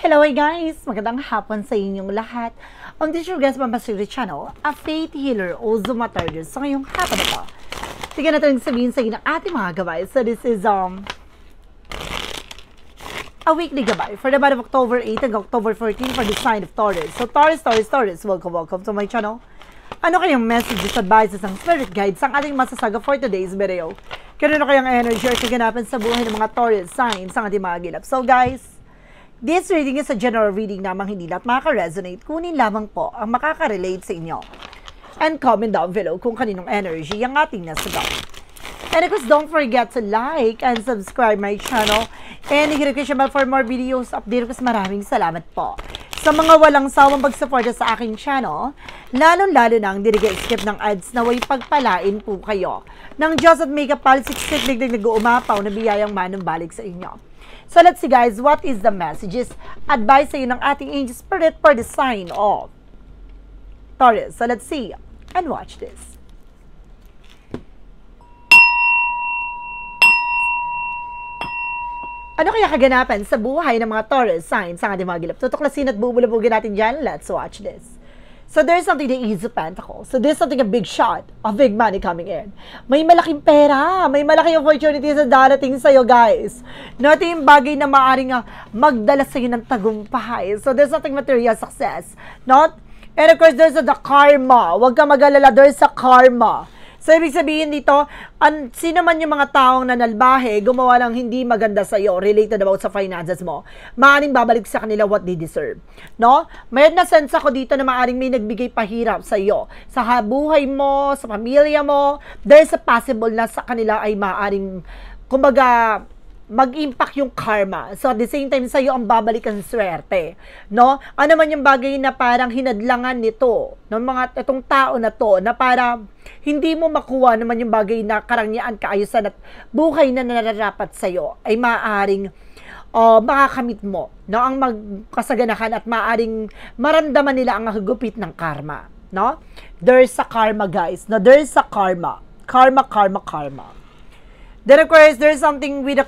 Hello guys! Magandang hapon sa inyong lahat. On this your guest Pampasiri channel, a faith healer o Zumatarder. So ngayong hapon na to, tignan natin sabihin sa inyo ng ating mga gabay. So this is a weekly gabay for the month of October 8 hanggang October 14 for the sign of Taurus. So Taurus, welcome to my channel. Ano kayang messages, advices, ang spirit guides ang ating masasaga for today's video? Kaya ano kayang energy or kaganapan sa buhay ng mga Taurus signs ang ating mga gilap? So guys, this reading is a general reading namang hindi lahat makaka-resonate. Kunin lamang po ang makaka-relate sa inyo. And comment down below kung kaninong energy ang ating nasagot. And of course, don't forget to like and subscribe my channel. And hit the bell for more videos. Update ko. Maraming salamat po sa mga walang sawang pagsuporta sa aking channel. Lalong-lalo na ang skip ng ads na way pagpalain po kayo ng Diyos at may kapal siksik digdig nag-uumapaw na biyayang manumbalik sa inyo. So let's see guys, what is the messages, advice sa ng ating angel spirit for the sign of Taurus. So let's see and watch this. Ano kaya kaganapan sa buhay ng mga Taurus signs ang ating mga gilap? Tutuklasin at bubulabugin natin dyan. Let's watch this. So there's something the Ace of Pentacles. So there's something a big shot of big money coming in. May malaking pera, may malaking opportunities na darating sa'yo guys. Ito yung bagay na maaaring magdala sa'yo ng tagumpay. So there's something material success. Not? And of course there's the karma. Huwag ka mag-alala, there's a karma. So, ibig sabihin dito, sino man yung mga taong nanalbahe, gumawa ng hindi maganda sa'yo, related about sa finances mo, maaaring babalik sa kanila what they deserve. No? May na-sense ako dito na maaaring may nagbigay pahirap sa'yo. Sa buhay mo, sa pamilya mo, there's a possible na sa kanila ay maaaring, kumbaga, mag-impact yung karma. So, at the same time, sa'yo ang babalik ang swerte. No? Ano man yung bagay na parang hinadlangan nito, ng mga itong tao na to, na para hindi mo makuha naman yung bagay na karangyaan, kaayusan at buhay na nararapat sa'yo, ay maaaring makakamit mo. No? Ang magkasaganahan at maaaring maramdaman nila ang hagupit ng karma. No? There's a karma, guys. No? There's a karma. Karma. Then, of course, there's something with a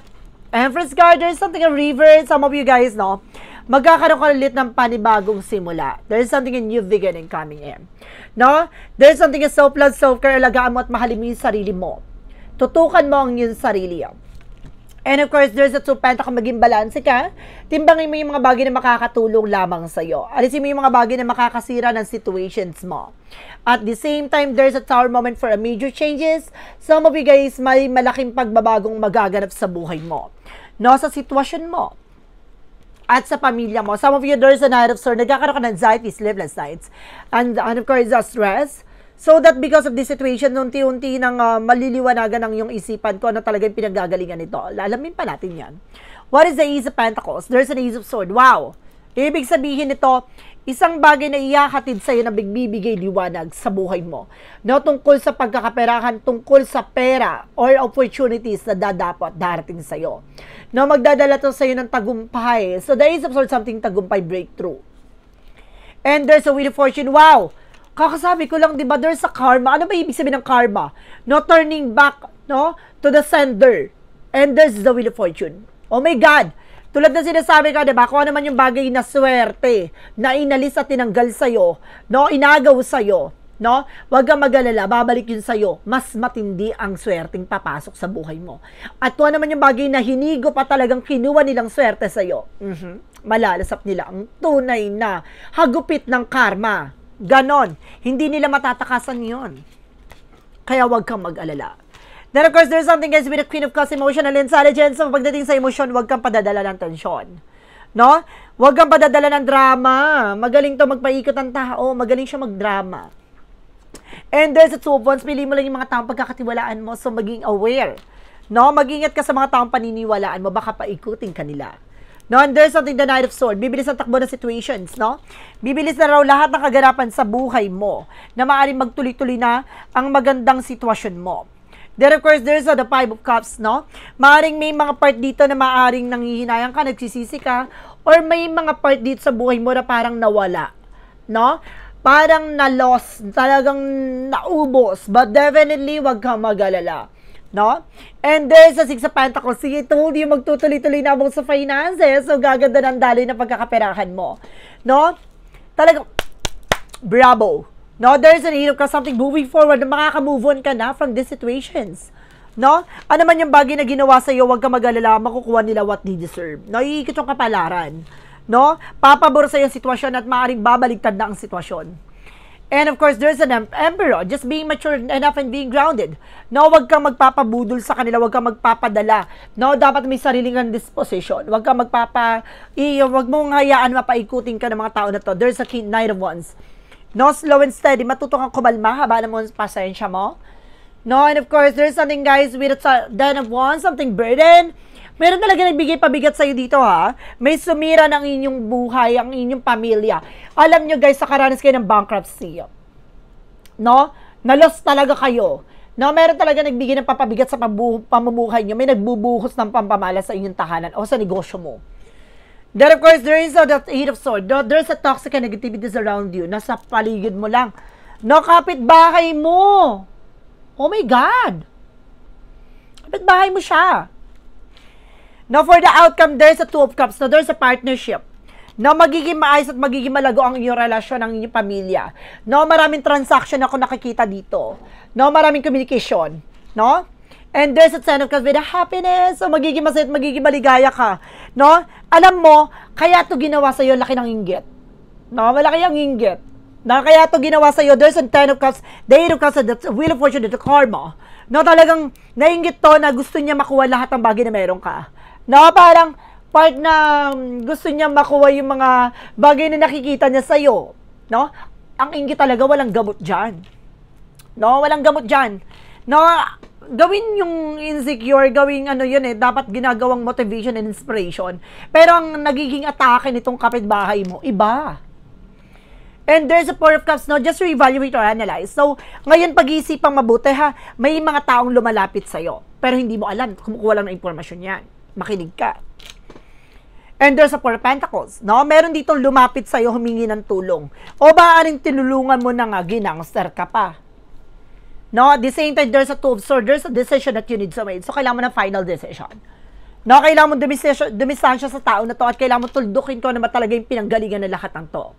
Empress card, there's something a river. Some of you guys, no, magkakaroon ka ulit ng panibagong simula. There's something a new beginning coming in. No? There's something a self-love, self-care, alagaan mo at mahalin mo yung sarili mo. Tutukan mo ang yung sarili. And of course, there's a two pentacle, maging balanse ka. Timbangin mo yung mga bagay na makakatulong lamang sa'yo. Alisin mo yung mga bagay na makakasira ng situations mo. At the same time, there's a tower moment for a major changes. Some of you guys, may malaking pagbabagong magaganap sa buhay mo. No, sa sitwasyon mo. At sa pamilya mo. Some of you, there's a Knight of Swords. Nagkakaroon ka ng anxiety, sleepless nights. And of course, stress. So that because of this situation, unti-unti nang maliliwanagan ng yung isipan ko na talagang pinagagalingan nito. Alamin pa natin yan. What is the Ace of Pentacles? There's an Ace of Swords. Wow! Ibig sabihin nito, isang bagay na iyahatid sa'yo na bigbibigay liwanag sa buhay mo. No, tungkol sa pagkakaperahan, tungkol sa pera or opportunities na dadapat darating sa'yo. No, magdadala to sa'yo ng tagumpay. So the Ace of Swords, something tagumpay, breakthrough. And there's a Wheel of Fortune. Wow! Kakasabi ko lang, di ba, there's a karma. Ano ba ibig sabihin ng karma? No, turning back, no, to the sender. And there's the Wheel of Fortune. Oh my God! Tulad na sinasabi ka, di ba, kung ano man yung bagay na swerte, na inalis at tinanggal sa'yo, no, inagaw sa'yo, no, wag kang mag-alala, babalik yun sa'yo. Mas matindi ang swerteng papasok sa buhay mo. At kung ano man yung bagay na hinigo pa talagang kinuha nilang swerte sa'yo, malalasap nila ang tunay na hagupit ng karma. Ganon. Hindi nila matatakasan yun. Kaya wag kang mag-alala. Then of course, there's something guys with the Queen of Cups, emotional intelligence. So pagdating sa emosyon, wag kang padadala ng tensyon. No? Wag kang padadala ng drama. Magaling to magpaikot ang tao. Magaling siya magdrama. And there's a two of wands. Pili mo lang yung mga taong pagkakatiwalaan mo. So maging aware. No? Mag-ingat ka sa mga taong paniniwalaan mo. Baka paikutin kanila. No, and there's something the Knight of Swords. Bibilis ang takbo ng situations, no? Bibilis na raw lahat ng kaganapan sa buhay mo na maaaring magtuloy-tuloy na ang magandang sitwasyon mo. Then, of course, there's the Five of Cups, no? Maaaring may mga part dito na maaaring nanghihinayang ka, nagsisisi ka, or may mga part dito sa buhay mo na parang nawala, no? Parang na-lost, talagang naubos. But definitely, wag kang mag-alala. no? And there's a Six of Pentacles. See, I told you, magtutuloy-tuloy na mo sa finances. So, gaganda ng daloy na pagkakaperahan mo. No? Talagang, bravo. No? There's an Eight of Cups, something moving forward. Makaka-move on ka na from these situations. No? Ano man yung bagay na ginawa sa'yo, huwag ka mag-alala, makukuha nila what they deserve. No? Iikot yung kapalaran. No? Papabor sa'yo yung sitwasyon at maaaring babaligtad na ang sitwasyon. And of course, there's an Emperor, just being mature enough and being grounded. No? Huwag kang magpapabudol sa kanila, huwag kang magpapadala. No? Dapat may sariling disposition. Huwag kang huwag mong hayaan mapaikutin ka ng mga tao na to. There's a Knight of Wands. No? Slow and steady, matuto kang kumalma, haba na mo pasensya mo. No, and of course, there's something, guys, with a Den of Wands, something burden. Meron talaga nagbigay pabigat sa'yo dito, ha? May sumira ng inyong buhay, ang inyong pamilya. Alam nyo, guys, nakaranas kayo ng bankruptcy. No? Nalos talaga kayo. No, meron talaga nagbigay ng papabigat sa pamumuhay nyo. May nagbubuhos ng pampamala sa inyong tahanan o sa negosyo mo. Then, of course, there is that Eight of Swords. There's a toxic negativities around you. Nasa paligid mo lang. No, kapitbahay mo. Oh my God! Kapitbahay mo siya. Now, for the outcome, there's a Two of Cups. Now, there's a partnership. Now, magiging maayos at magiging malago ang inyong relasyon, ang inyong pamilya. No, maraming transaction ako nakikita dito. No, maraming communication. No? And there's a Ten of Cups with a happiness. So, magiging masaya at magiging maligaya ka. No? Alam mo, kaya ito ginawa sa'yo, laki ng inggit. No, malaki ang inggit. Na kaya ito ginawa sa'yo, there's a Ten of Cups, the Eight of Cups, the Wheel of Fortune, the Karma. No, talagang nainggit to na gusto niya makuha lahat ng bagay na meron ka. No, parang part na gusto niya makuha yung mga bagay na nakikita niya sa'yo. No, ang inggit talaga, walang gamot dyan. No, walang gamot dyan. No, gawin yung insecure, gawin ano yun dapat ginagawang motivation and inspiration. Pero ang nagiging atake nitong kapitbahay mo, iba. And there's a Four of Cups, no? Just re-evaluate or analyze. So, ngayon pag-iisipang mabuti, ha? May mga taong lumalapit sa'yo. Pero hindi mo alam, kumukuha lang ng informasyon yan. Makinig ka. And there's a Four of Pentacles, no? Meron dito lumapit sa'yo, humingi ng tulong. O maaaring tinulungan mo na nga, ginangster ka pa. No? At the same time, there's a Two of Swords. There's a decision that you need to make. So, kailangan mo ng final decision. No? Kailangan mo dumistansya sa tao na to at kailangan mo tuldukin ko na ba talaga yung pinanggalingan ng lahat ng to.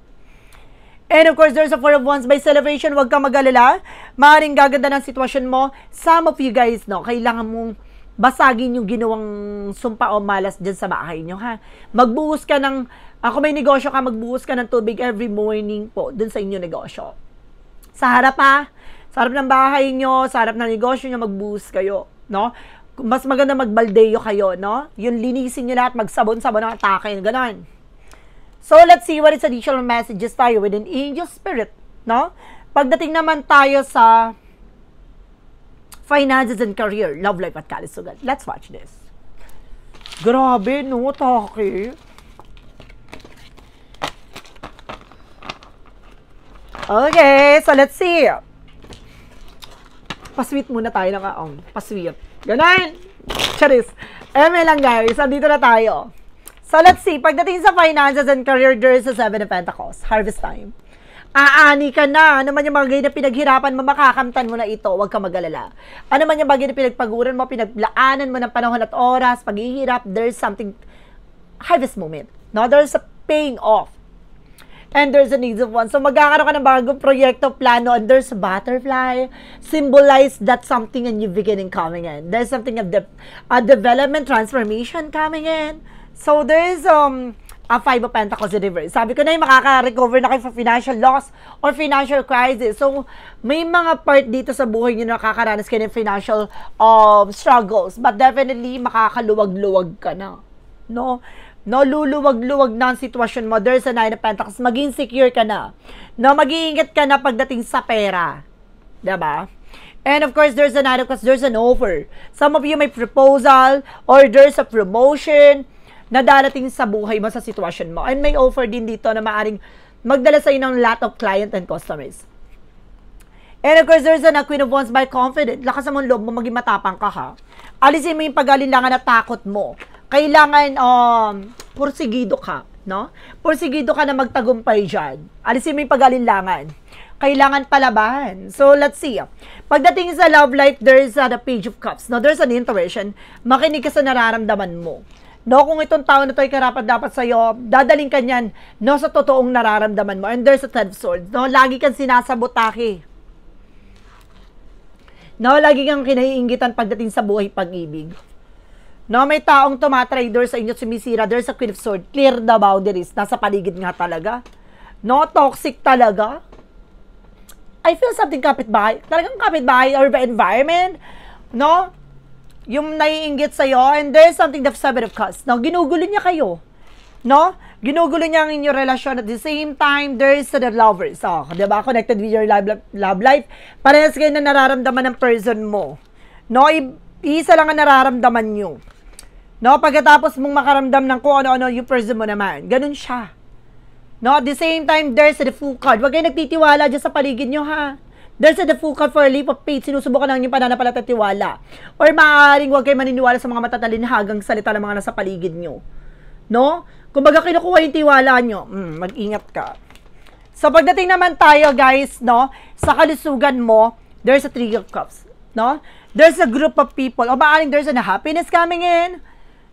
And of course, there's a Four of Wands by celebration. Huwag kang mag-alala. Maaaring gaganda ng sitwasyon mo. Some of you guys, no, kailangan mong basagin yung ginawang sumpa o malas dyan sa bahay nyo, ha? Magbuhos ka ng, kung may negosyo ka, magbuhos ka ng tubig every morning po dun sa inyong negosyo. Sa harap, ha? Sa harap ng bahay nyo, sa harap ng negosyo nyo, magbuhos kayo, no? Mas maganda magbaldeo kayo, no? Yung linisin nyo lahat, magsabon-sabon ng atake, ganon. So, let's see what is additional messages tayo with an angel spirit, no? Pagdating naman tayo sa finances and career, love life at kalusugan. Let's watch this. Grabe, no? Taki. Okay, so let's see. Pasweet muna tayo ng pasweet. Ganon! Charis. Lang guys, andito na tayo. So, let's see. Pagdating sa finances and career, there is a Seven of Pentacles. Harvest time. Aani ka na. Ano man yung bagay na pinaghirapan mo, makakamtan mo na ito. Huwag ka mag-alala. Ano man yung bagay na pinagpaguran mo, pinaglaanan mo ng panahon at oras, paghihirap, there's something, harvest moment. No? There's a paying off. And there's a needs of one. So, magkakaroon ka ng bagong proyekto, plano, and there's a butterfly. Symbolize that something a new beginning coming in. There's something of a development, transformation coming in. So, there is a Five of Pentacles in reverse. Sabi ko na yung makaka-recover na kayo for financial loss or financial crisis. So, may mga part dito sa buhay nyo na nakakaranas kayo ng financial struggles. But definitely, makakaluwag-luwag ka na. No? No, luluwag-luwag na ang sitwasyon mo. There's a Nine of Pentacles. Maging secure ka na. No, mag-iingat ka na pagdating sa pera. Diba? And of course, there's a Nine of Cups. There's an offer. Some of you may proposal or there's a promotion na darating sa buhay mo, sa sitwasyon mo. And may offer din dito na maaring magdala sa'yo ng lot of client and customers. And of course, there's a Queen of Wands by confident. Lakas mo loob mo, maging matapang ka, ha? Alisin mo yung pag-alinlangan na takot mo. Kailangan, pursigido ka, no? Pursigido ka na magtagumpay dyan. Alisin mo yung pag-alinlangan. kailangan palaban. So, let's see. Pagdating sa love life, there's the Page of Cups. No, there's an intuition. Makinig ka sa nararamdaman mo. No, kung itong tao na to ay karapat-dapat sa'yo, dadaling ka niyan, no, sa totoong nararamdaman mo. And there's a Ten of Swords. No, lagi kang sinasabotake. No, lagi kang kinaiingitan pagdating sa buhay pag-ibig. No, may taong tumatrader sa inyo, sumisira. There's a Queen of Swords. Clear the boundaries. Nasa paligid nga talaga. No, toxic talaga. I feel something kapitbahay. Talagang kapitbahay or the environment. No? Yung naiinggit sa'yo. And there's something the Seven of Cups. No, ginugulo niya kayo. No? Ginugulo niya ang inyong relasyon. At the same time, there's the lovers. Oh, diba? Connected with your love life. Parehas kayo na nararamdaman ng person mo. No? Isa lang ang nararamdaman nyo. No? Pagkatapos mong makaramdam ng kung ano-ano yung person mo naman. Ganun siya. No, at the same time, there's the Fool card. Huwag kayo nagtitiwala dyan sa paligid nyo, ha? There's the Fool card for a leap of faith. Sinusubukan lang yung pananampalataya at tiwala. Or maaaring huwag kayo maniniwala sa mga matatalinhagang salita ng mga nasa paligid nyo. No? Kung baga kinukuha yung tiwala nyo, mag-ingat ka. So, pagdating naman tayo, guys, no? Sa kalusugan mo, there's a Three of Cups. No? There's a group of people. O maaaring there's a happiness coming in.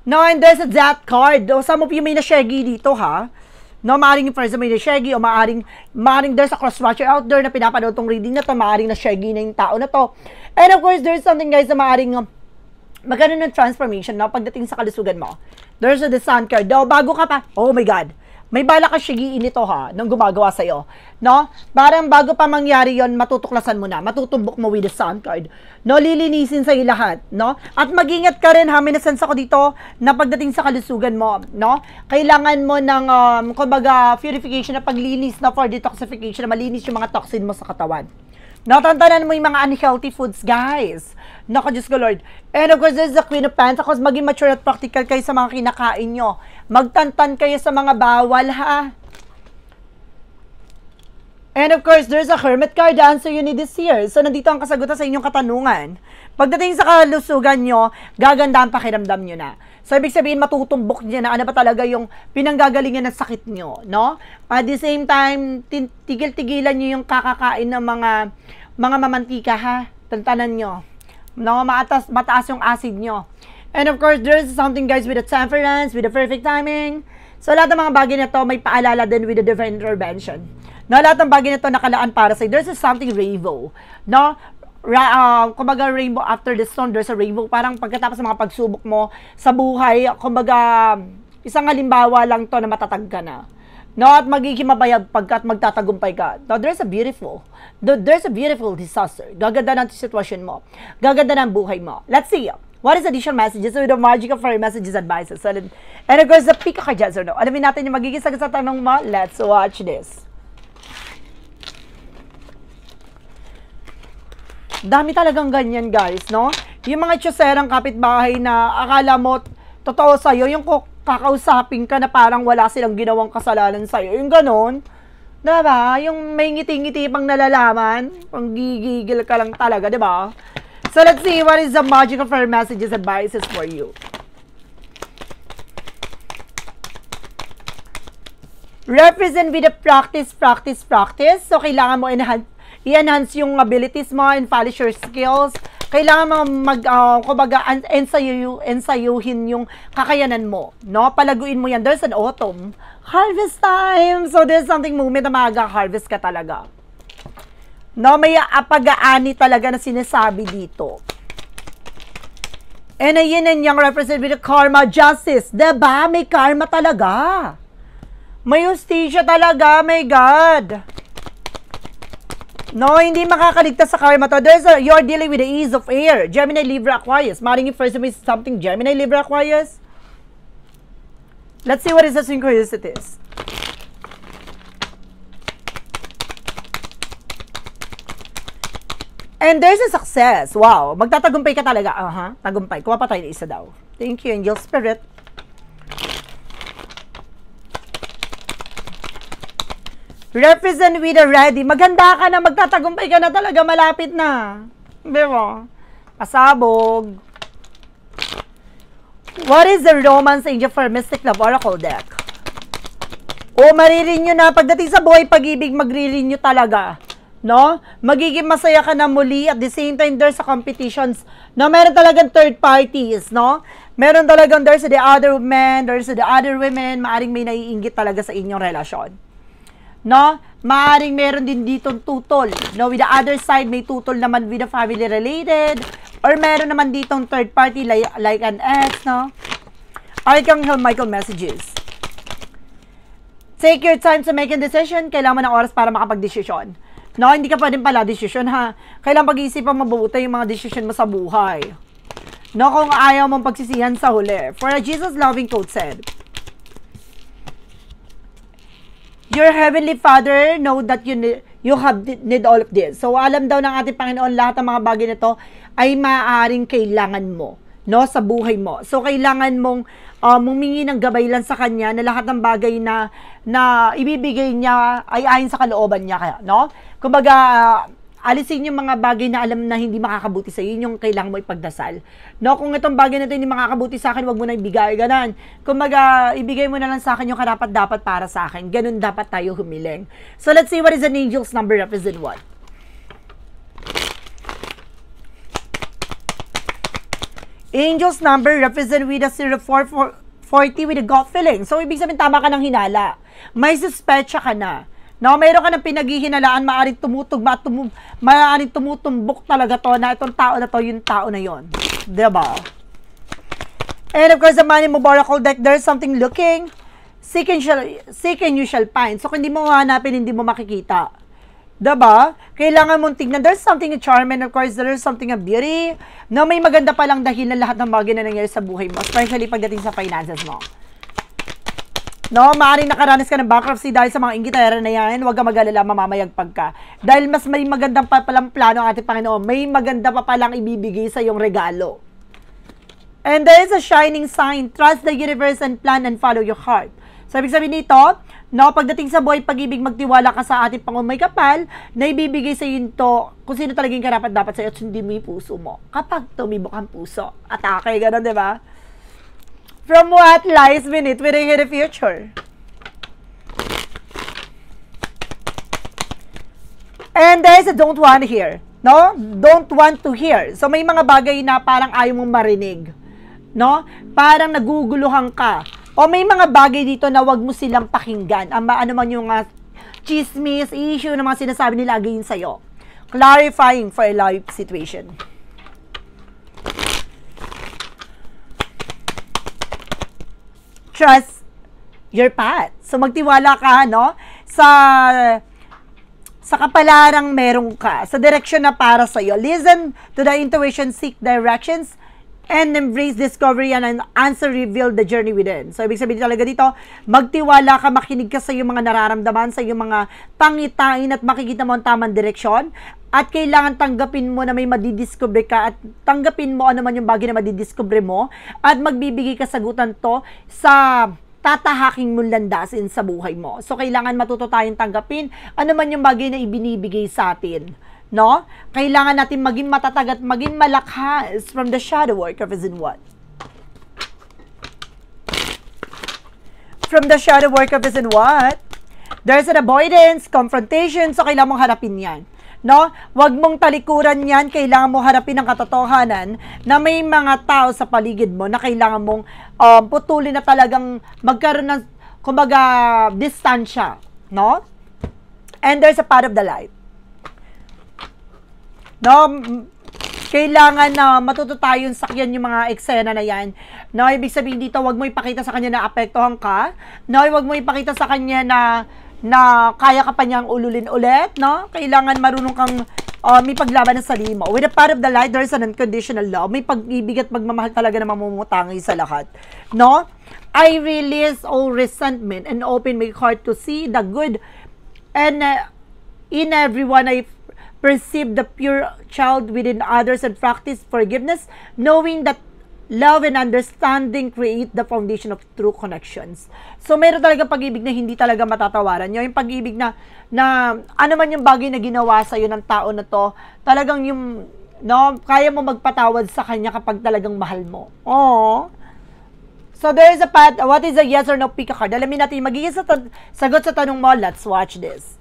No, and there's a Death card. O some of you may na-shaggy dito, ha? No, maaaring yung person may na-shaggy o maaaring there's a cross-watcher out there na pinapanood tong reading na to, maaaring na-shaggy na yung tao na to. And of course, there's something, guys, na maaaring magkaroon ng transformation, no, pagdating sa kalusugan mo. There's the Sun card. Daw, bago ka pa, oh my God, may bala ka shagiin ito, ha, nung gumagawa sa'yo. No? Parang bago pa mangyari yon, matutuklasan mo na, matutumbok mo with the Sun card. No, lilinisin sa'yo lahat, no? At mag-ingat ka rin, ha, may nasense ako dito na pagdating sa kalusugan mo, no? Kailangan mo ng, kumbaga, purification na paglinis, na for detoxification, na malinis yung mga toxin mo sa katawan. Natantanan mo yung mga unhealthy foods, guys. Naku, Diyos ko, Lord. And of course, there's the Queen of Pentacles. Maging mature at practical kayo sa mga kinakain nyo. Magtantan kayo sa mga bawal, ha? And of course, there's a Hermit card. The answer you need this year. So, nandito ang kasagutan sa inyong katanungan. Pagdating sa kalusugan nyo, gaganda ang pakiramdam nyo na. So, ibig sabihin, matutumbok niya na ano ba talaga yung pinanggagalingan ng sakit nyo, no? At the same time, tigil-tigilan nyo yung kakakain ng mga mamantika, ha? Tantanan nyo. No? Mataas yung acid nyo. And of course, there's something, guys, with the temperance, with the perfect timing. So, lahat ng mga bagay na to, may paalala din with the divine intervention. No? Lahat ng bagay na to nakalaan para sa'yo. There's something rainbow. No? Kumbaga rainbow after the storm, there's a rainbow. Parang pagkatapos ng mga pagsubok mo sa buhay, kumbaga isang halimbawa lang to na matatag ka na. No, at magiging mabayag pagkat magtatagumpay ka. Now, there's a beautiful disaster. Gaganda ng sitwasyon mo. Gaganda ng buhay mo. Let's see. What is additional messages with the magical fairy messages advices? And of course, the pick of yes or no. Alamin natin yung magiging sagot sa tanong mo. Let's watch this. Dami talagang ganyan, guys, no? Yung mga tsuserang kapitbahay na akala mo totoo sa'yo, yung kakausapin ka na parang wala silang ginawang kasalanan sa'yo. Yung ganon, diba? Yung may ngiti-ngiti pang nalalaman, pang gigigil ka lang talaga, diba? So, let's see what is the magical fairy messages advices for you. Represent with the practice. So, kailangan mo i-enhance yung abilities mo and polish your skills. Kailangan mo kumbaga, ensayuhin yung kakayanan mo. No? Palaguin mo yan. There's an autumn. Harvest time! So, there's something moment na mag-harvest ka talaga. No? May pag-aani talaga na sinasabi dito. And ayun yung represent with the karma justice. Diba? May karma talaga. May justisya talaga. My God. No, hindi makakaligtas sa karma to. You're dealing with the ease of air. Gemini, Libra, Aquarius. Maring yung first is something Gemini, Libra, Aquarius. Let's see what is the synchronicities. And there's a success. Wow. Magtatagumpay ka talaga. Tagumpay. Kuha pa tayo na isa daw. Thank you, Angel Spirit. Represent with a ready. Maganda ka na, magtatagumpay ka na talaga, malapit na. Diba? Pasabog. What is the romance angel for Mystic Love Oracle deck? O, marirenew na. Pagdating sa buhay pag-ibig, magre-renew talaga. no? Magiging masaya ka na muli at the same time there's a competitions, no? Meron talagang third parties, no? Meron talagang there's the other men, there's the other women, maaring may naiinggit talaga sa inyong relasyon. No? Maaring meron din ditong tutol, no? With the other side, may tutol naman with the family related, or meron naman ditong third party like an ex, no? Archangel Michael messages. Take your time to make a decision. Kailangan mo ng oras para makapag-desisyon. No, hindi ka pwedeng pala desisyon, ha. Kailangan pag-iisipan mabuti yung mga desisyon mo sa buhay. No, kung ayaw mong pagsisihan sa huli. For a Jesus-loving quote said, your heavenly Father know that you need all of this. So, alam daw ng ating Panginoon lahat ng mga bagay na to ay maaaring kailangan mo, no, sa buhay mo. So, kailangan mong humingi ng gabay lang sa Kanya na lahat ng bagay na ibibigay niya ay ayon sa kalooban niya, kaya, no? Kumbaga, alisin yung mga bagay na alam na hindi makakabuti sa iyo, yung kailangan mo ipagdasal. No, kung itong bagay na ito hindi makakabuti sa akin, wag mo na ibigay, ganan. Kumbaga, ibigay mo na lang sa akin yung karapat-dapat para sa akin. Ganun dapat tayo humiling. So, let's see what is an angel's number represent what? Angel's number represent with a 0440 with a gut feeling. So, ibig sabihin, tama ka ng hinala. May suspecha ka na. No, mayroon ka ng pinaghihinalaan, maaaring tumutugma at maaaring tumutumbok talaga to na itong tao na to, yung tao na yon. Diba? And of course, the money mo oracle deck, there's something looking, seek and you shall find. So, kung hindi mo hanapin, hindi mo makikita. Diba? Kailangan mong tignan, there's something a charm, and of course, there's something a beauty, na may maganda palang dahilan lahat ng bagay na nangyari sa buhay mo, especially pagdating sa finances mo. No, maaaring nakaranas ka ng bankruptcy dahil sa mga inggitera na yan, huwag ka mag-alala, mamamayagpag ka. Dahil mas may magandang pa palang plano ang ating Panginoon, may maganda pa palang ibibigay sa iyong regalo. And there is a shining sign, trust the universe and plan and follow your heart. So, ibig sabihin nito, no, pagdating sa buhay pag-ibig, magtiwala ka sa ating Panginoon may kapal, na ibibigay sa iyo ito, kung sino talagang karapat dapat sa iyo at sundin mo yung puso mo. Kapag tumibok ang puso, atake, gano'n, di ba? From what lies beneath within the future. And there is a don't want to hear. No? Don't want to hear. So, may mga bagay na parang ayaw mong marinig. No? Parang naguguluhan ka. O may mga bagay dito na wag mo silang pakinggan. Ano man yung chismis, issue na mga sinasabi nila again sa'yo. Clarifying for a life situation. Trust your path. So, magtiwala ka, no? Sa kapalarang meron ka. Sa direction na para sa'yo. Listen to the intuition, seek directions, and embrace discovery and an answer reveal the journey within. So, ibig sabihin talaga dito, magtiwala ka, makinig ka sa iyong mga nararamdaman, sa iyong mga pangitain at makikita mo ang tamang direksyon. At kailangan tanggapin mo na may madidiscover ka at tanggapin mo ano man yung bagay na madidiscover mo at magbibigay kasagutan to sa tatahaking mong landasin sa buhay mo. So, kailangan matuto tayong tanggapin ano man yung bagay na ibinibigay sa atin. No? Kailangan natin maging matatag at maging malakas from the shadow work of his in what? From the shadow work of his in what? There's an avoidance, confrontation, so kailangan mong harapin yan. No? Huwag mong talikuran yan, kailangan mo harapin ang katotohanan na may mga tao sa paligid mo na kailangan mong putulin na talagang magkaroon ng, kumbaga, distansya. No? And there's a part of the light. No? Kailangan na matuto tayong sakyan yung mga eksena na yan. No? Ibig sabihin dito, huwag mo ipakita sa kanya na apektuhan ka. No? Huwag mo ipakita sa kanya na kaya ka pa niyang ululin ulit, no? Kailangan marunong kang may paglaban ng sarili mo. With the part of the light, there is an unconditional love. May pag-ibig at pagmamahal talaga na mamumutangi sa lahat, no? I release all resentment and open my heart to see the good and in everyone. I perceive the pure child within others and practice forgiveness, knowing that love and understanding create the foundation of true connections. So, meron talaga pag-ibig na hindi talaga matatawaran. Yung pag-ibig na ano man yung bagay na ginawa sa'yo ng tao na to, talagang yung, no, kaya mo magpatawad sa kanya kapag talagang mahal mo. Oh. So, there is a path. What is a yes or no pick a card? Alamin natin, magiging sagot sa tanong mo. Let's watch this.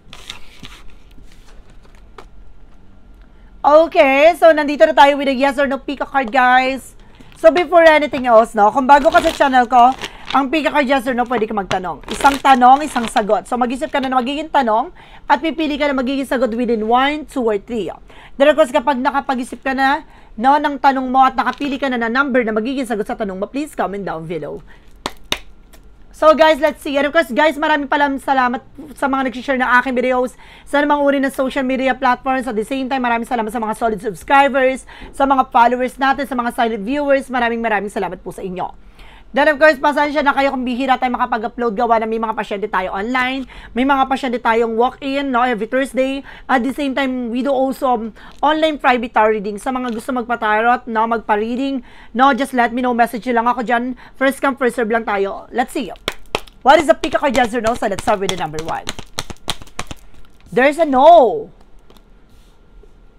Okay, so nandito na tayo with a yes or no pick a card, guys. So before anything else, no, kung bago ka sa channel ko, ang pick a card yes or no, pwede ka magtanong. Isang tanong, isang sagot. So mag-isip ka na magiging tanong at pipili ka na magiging sagot within 1, 2, or 3. Then of course, kapag nakapag-isip ka na no, ng tanong mo at nakapili ka na number na magiging sagot sa tanong mo, please comment down below. So guys, let's see. And of course, guys, maraming salamat sa mga nag-share ng aking videos sa namang uri ng social media platforms. At the same time, maraming salamat sa mga solid subscribers, sa mga followers natin, sa mga silent viewers. Maraming salamat po sa inyo. Then of course, pasensya na kayo kung bihira tayo makapag-upload gawa na may mga pasyente tayo online. May mga pasyente tayong walk-in, no, every Thursday. At the same time, we do also online private tarot reading. Sa mga gusto magpa-tarot, no, magpa-reading, no, just let me know. Message lang ako dyan. First come, first serve lang tayo. Let's see. What is the pick a card yes or no? So let's start with the number 1. There's a no.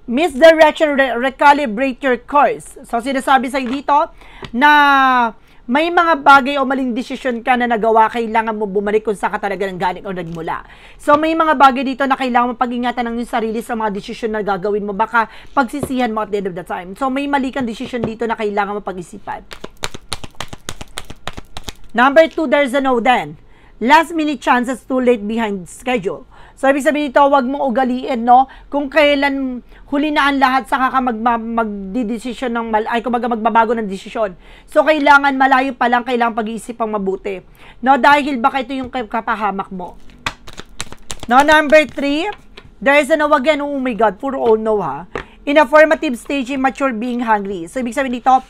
Misdirection, recalibrate your course. So sinasabi sa'yo dito na may mga bagay o maling desisyon ka na nagawa, kailangan mo bumalik kung saan ka talaga nang galing o nagmula. So may mga bagay dito na kailangan mo pag-ingatan ng iyong sarili sa mga desisyon na gagawin mo. Baka pagsisihan mo at the end of the time. So may mali kang desisyon dito na kailangan mo pag-isipan. Number 2, there's a no then. Last minute chances too late behind schedule. So, ibig sabihin dito, huwag mong ugaliin, no? Kung kailan huli na ang lahat, saka ka magdidesisyon ng magbabago ng desisyon. So, kailangan malayo pa lang, kailangan pag-iisipang mabuti. No, dahil baka ito yung kapahamak mo. No, number 3, there is a no again. Oh my God, puro oh no, ha? In a formative stage, immature, being hungry. So, ibig sabihin dito,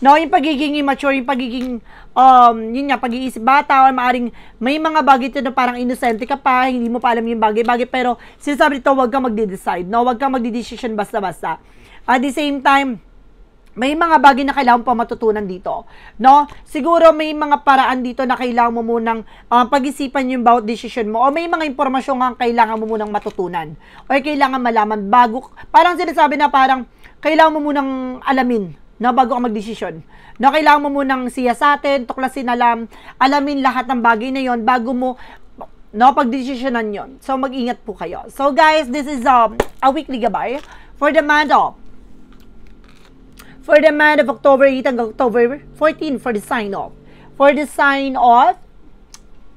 no, yung pagiging immature, yung pagiging, yun nga, pag-iisip bata, or maaring may mga bagay ito na parang inosente ka pa, hindi mo pa alam yung bagay-bagay, pero sinasabi dito, huwag kang magde-decide, no? Huwag kang magde-decision basta-basta. At the same time, may mga bagay na kailangan pa matutunan dito, no? Siguro may mga paraan dito na kailangan mo munang pag-isipan yung bawat decision mo, o may mga impormasyon nga kailangan mo munang matutunan, o kailangan malaman bago, parang sinasabi na parang kailangan mo munang alamin, na bago ka magdesisyon. Na kailangan mo munang siyasatin, tuklasin, alamin lahat ng bagay na yon bago mo pagdesisyonan yon. So, mag-ingat po kayo. So, guys, this is a weekly gabay for the month of October 8 hanggang October 14 for the sign of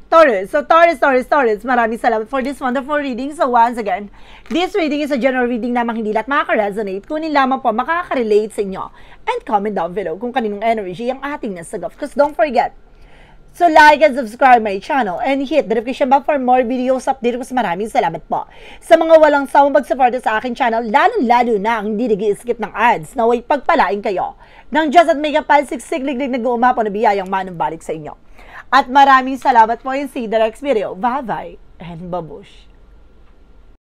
Taurus. So, Taurus, maraming salamat for this wonderful reading. So, once again, this reading is a general reading lamang, hindi lahat makaka-resonate. Kunin lamang po makaka-relate sa inyo. And comment down below kung kaninong energy ang ating nasagap. Because don't forget, so like and subscribe my channel and hit the notification bell for more videos update ko. Maraming salamat po sa mga walang sawang pag-support sa aking channel, lalo na ang hindi nag-i-skip ng ads. Naway pagpalain kayo ng Diyos at may kapal siksik-liglig na guumapo na biyayang manumbalik sa inyo. At maraming salamat po, and see the next video. Bye-bye and babush.